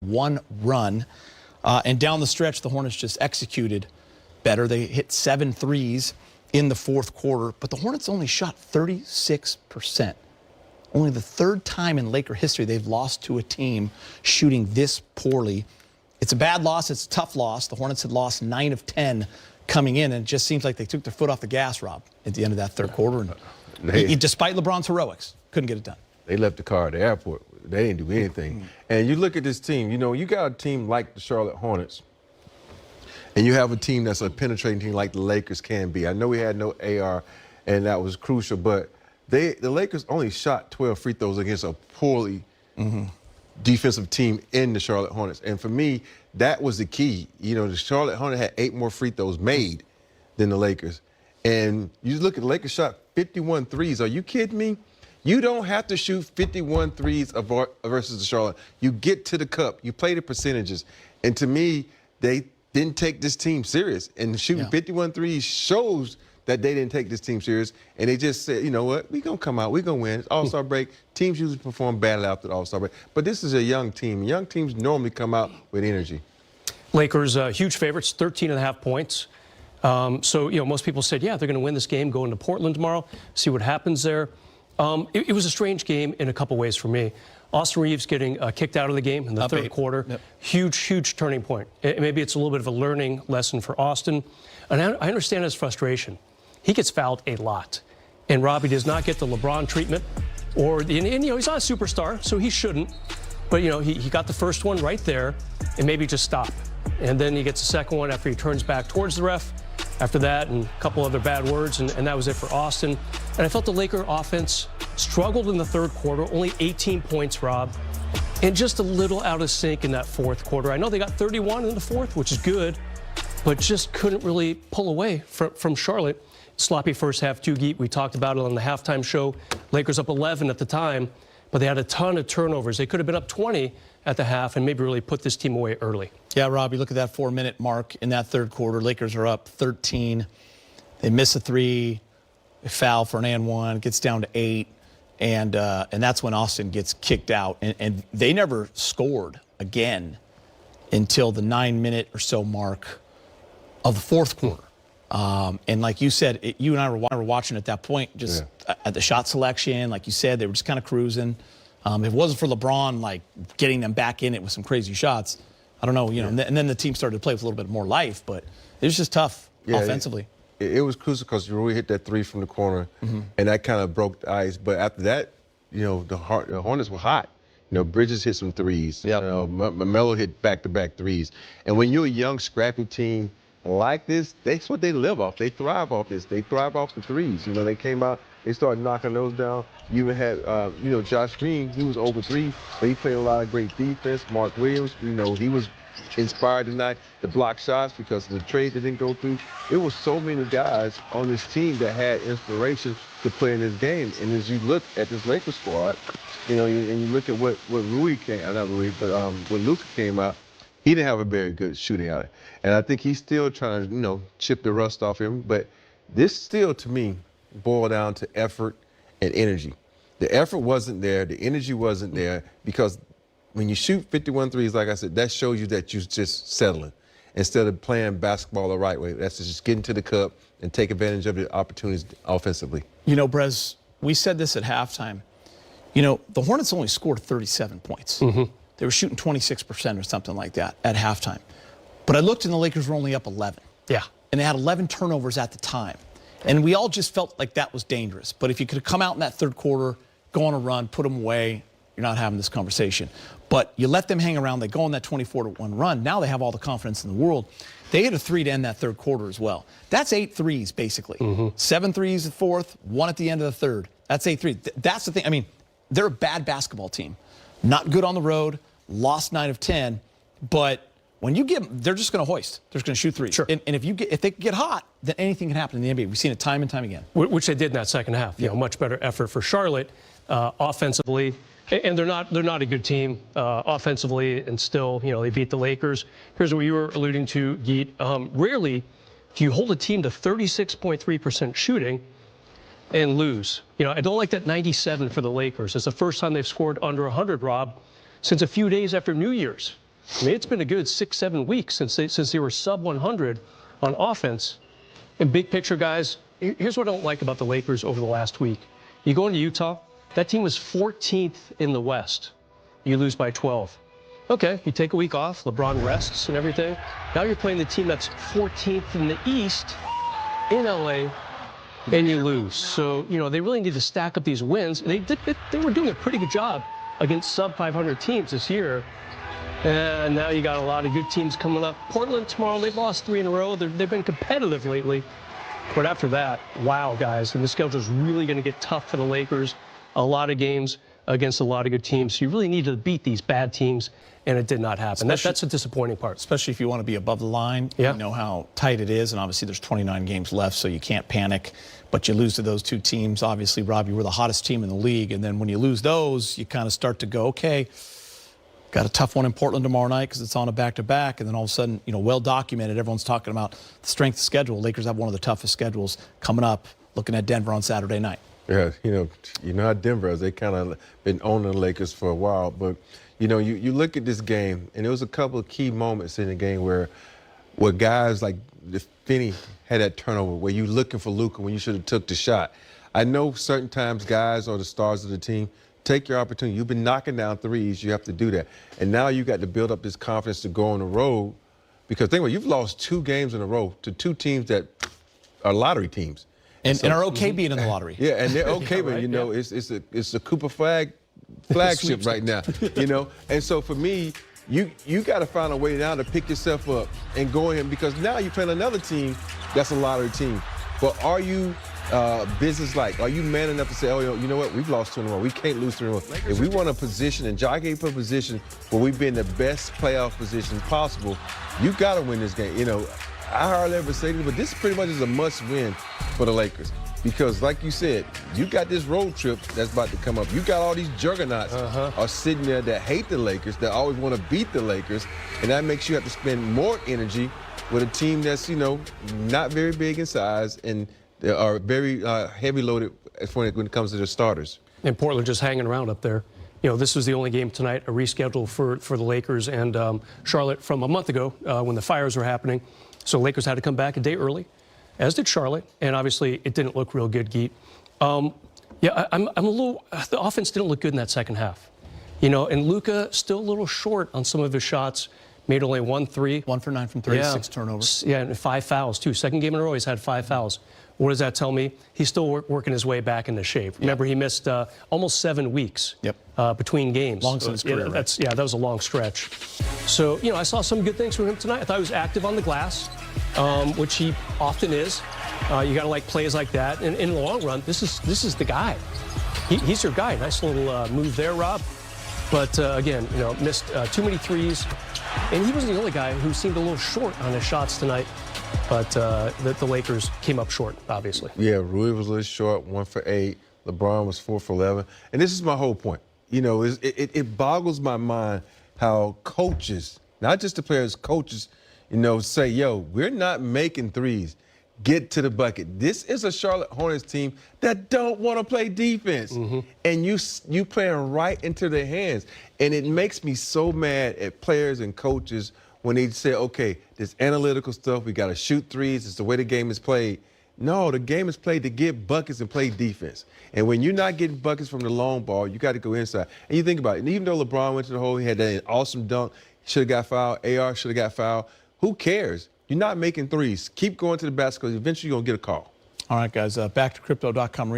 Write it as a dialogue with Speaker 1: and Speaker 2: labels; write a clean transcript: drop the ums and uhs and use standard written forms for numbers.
Speaker 1: 1 run. And down the stretch, the Hornets just executed better. They hit 7 threes in the fourth quarter, but the Hornets only shot 36%. Only the 3rd time in Laker history they've lost to a team shooting this poorly. It's a bad loss. It's a tough loss. The Hornets had lost 9 of 10 coming in, and it just seems like they took their foot off the gas, Rob, at the end of that third quarter. And despite LeBron's heroics, couldn't get it done.
Speaker 2: They left the car at the airport. They didn't do anything. And you look at this team, you know, you got a team like the Charlotte Hornets, and you have a team that's a penetrating team like the Lakers can be. I know we had no AR, and that was crucial, but the Lakers only shot 12 free throws against a poorly defensive team in the Charlotte Hornets. And for me, that was the key. You know, the Charlotte Hornets had 8 more free throws made than the Lakers. And you look at the Lakers shot 51 threes. Are you kidding me? You don't have to shoot 51 threes versus the Charlotte. You get to the cup. You play the percentages. And to me, they didn't take this team serious. And shooting 51 threes shows that they didn't take this team serious. And they just said, you know what, we're going to come out. We're going to win. It's All-Star break. Teams usually perform badly after the All-Star break. But this is a young team. Young teams normally come out with energy.
Speaker 3: Lakers, huge favorites, 13.5 points. So, you know, most people said, yeah, they're going to win this game, go into Portland tomorrow, see what happens there. It was a strange game in a couple ways for me. Austin Reeves getting kicked out of the game in the third quarter. Huge turning point. Maybe it's a little bit of a learning lesson for Austin. And I understand his frustration. He gets fouled a lot. And Robbie does not get the LeBron treatment. And you know, he's not a superstar, so he shouldn't. But, you know, he got the first one right there, and maybe just stop. And then he gets the second one after he turns back towards the ref. After that, and a couple other bad words, and that was it for Austin. And I felt the Laker offense struggled in the third quarter, only 18 points, Rob, and just a little out of sync in that fourth quarter. I know they got 31 in the fourth, which is good, but just couldn't really pull away from Charlotte. Sloppy first half, Tugi. We talked about it on the halftime show. Lakers up 11 at the time, but they had a ton of turnovers. They could have been up 20 at the half and maybe really put this team away early.
Speaker 1: Yeah, Rob, you look at that 4-minute mark in that third quarter. Lakers are up 13. They miss a 3, they foul for an and 1, it gets down to 8, and that's when Austin gets kicked out. And they never scored again until the 9-minute or so mark of the fourth quarter. And like you said, you and I were watching at that point, just at the shot selection, like you said, they were just kind of cruising. If it wasn't for LeBron, like, getting them back in it with some crazy shots, I don't know, you know, and then the team started to play with a little bit more life, but it was just tough offensively.
Speaker 2: It was crucial because Rui hit that 3 from the corner, and that kind of broke the ice. But after that, you know, the Hornets were hot. You know, Bridges hit some threes. You know, Melo hit back-to-back threes. And when you're a young, scrappy team like this, that's what they live off. They thrive off this. They thrive off the threes. You know, they came out, they started knocking those down. You even had, you know, Josh Green, he was over 3, but he played a lot of great defense. Mark Williams, you know, he was inspired tonight to block shots because of the trade that didn't go through. It was so many guys on this team that had inspiration to play in this game. And as you look at this Lakers squad, you know, and you look at what Rui came, not Rui, but when Luka came out, he didn't have a very good shooting out. And I think he's still trying to, you know, chip the rust off him. But this still, to me, boiled down to effort and energy. The effort wasn't there, the energy wasn't there, because when you shoot 51 threes, like I said, that shows you that you're just settling instead of playing basketball the right way. That's just getting to the cup and take advantage of the opportunities offensively.
Speaker 1: You know, Brez, we said this at halftime. You know, the Hornets only scored 37 points. They were shooting 26% or something like that at halftime. But I looked and the Lakers were only up 11.
Speaker 3: Yeah.
Speaker 1: And they had 11 turnovers at the time. And we all just felt like that was dangerous. But if you could have come out in that third quarter, go on a run, put them away, you're not having this conversation. But you let them hang around. They go on that 24-1 run. Now they have all the confidence in the world. They hit a 3 to end that third quarter as well. That's 8 threes, basically. 7 threes at fourth, 1 at the end of the third. That's 8 threes. That's the thing. I mean, they're a bad basketball team. Not good on the road. Lost 9 of 10. But when you get them, they're just going to hoist. They're just going to shoot threes.
Speaker 3: Sure.
Speaker 1: And if they get hot, then anything can happen in the NBA. We've seen it time and time again.
Speaker 3: Which they did in that second half. You know, much better effort for Charlotte offensively. And they're not a good team offensively, and still, you know, they beat the Lakers. Here's what you were alluding to, Geet. Rarely do you hold a team to 36.3% shooting and lose. You know, I don't like that 97 for the Lakers. It's the first time they've scored under 100, Rob, since a few days after New Year's. I mean, it's been a good 6-7 weeks since they were sub 100 on offense. And big picture, guys, here's what I don't like about the Lakers over the last week. You go into Utah, that team was 14th in the West. You lose by 12. Okay, you take a week off, LeBron rests and everything. Now you're playing the team that's 14th in the East in LA, and you lose. So, you know, they really need to stack up these wins. They were doing a pretty good job against sub 500 teams this year. And now you got a lot of good teams coming up. Portland tomorrow, they've lost 3 in a row. They've been competitive lately. But after that, wow, guys, and the schedule's really going to get tough for the Lakers. A lot of games against a lot of good teams. So you really need to beat these bad teams, and it did not happen. That's a disappointing part.
Speaker 1: Especially if you want to be above the line.
Speaker 3: Yeah.
Speaker 1: You know how tight it is, and obviously there's 29 games left, so you can't panic. But you lose to those 2 teams. Obviously, Rob, you were the hottest team in the league, and then when you lose those, you kind of start to go, okay, got a tough one in Portland tomorrow night because it's on a back-to-back, and then all of a sudden, you know, well documented. Everyone's talking about the strength of schedule. Lakers have one of the toughest schedules coming up. Looking at Denver on Saturday night.
Speaker 2: Yeah, you know how Denver is. They kind of been owning the Lakers for a while, but you know, you look at this game, and there was a couple of key moments in the game where guys like Finney had that turnover where you looking for Luka when you should have took the shot. I know certain times guys are the stars of the team. Take your opportunity. You've been knocking down threes. You have to do that. And now you got to build up this confidence to go on the road, because think about it, you've lost 2 games in a row to 2 teams that are lottery teams.
Speaker 1: And are okay being in the lottery.
Speaker 2: Yeah, and they're okay,
Speaker 3: yeah,
Speaker 2: but
Speaker 3: right,
Speaker 2: you know, it's a Cooper flagship right now. You know, and so for me, you got to find a way now to pick yourself up and go in, because now you're playing another team that's a lottery team. But are you business-like? Are you man enough to say, oh, you know what, we've lost 2 in a row. We can't lose 3 in a row. If we want a position, and Jock gave a position where we be in the best playoff position possible, you got to win this game. You know, I hardly ever say this, but this pretty much is a must-win for the Lakers. Because, like you said, you got this road trip that's about to come up. You got all these juggernauts are sitting there that hate the Lakers, that always want to beat the Lakers, and that makes you have to spend more energy with a team that's, you know, not very big in size and they are very heavy loaded when it comes to their starters.
Speaker 3: And Portland just hanging around up there. You know, this was the only game tonight, a reschedule for the Lakers and Charlotte from a month ago when the fires were happening. So Lakers had to come back a day early, as did Charlotte, and obviously it didn't look real good, Geet. Yeah, I'm a little. The offense didn't look good in that second half, you know. And Luka still a little short on some of his shots. Made only 1 3.
Speaker 1: 1 for 9 from 3, 6 turnovers.
Speaker 3: Yeah, and 5 fouls too. Second game in a row, he's had 5 fouls. What does that tell me? He's still working his way back into shape. Yeah. Remember, he missed almost 7 weeks between games.
Speaker 1: Long since his career.
Speaker 3: Yeah, that was a long stretch. So, you know, I saw some good things from him tonight. I thought he was active on the glass, which he often is. You got to like plays like that. And in the long run, this is the guy. He's your guy. Nice little move there, Rob. But again, you know, missed too many threes. And he wasn't the only guy who seemed a little short on his shots tonight. But the Lakers came up short, obviously.
Speaker 2: Yeah, Rui was a little short, 1 for 8. LeBron was 4 for 11. And this is my whole point. You know, it boggles my mind how coaches, not just the players, coaches, you know, say, yo, we're not making threes. Get to the bucket. This is a Charlotte Hornets team that don't want to play defense. And you playing right into their hands. And it makes me so mad at players and coaches when they say, okay, this analytical stuff, we got to shoot threes. It's the way the game is played. No, the game is played to get buckets and play defense. And when you're not getting buckets from the long ball, you got to go inside. And you think about it. And even though LeBron went to the hole, he had that awesome dunk, should have got fouled, AR should have got fouled. Who cares? You're not making threes. Keep going to the basket because eventually you're going to get a call.
Speaker 1: All right, guys, back to Crypto.com Arena.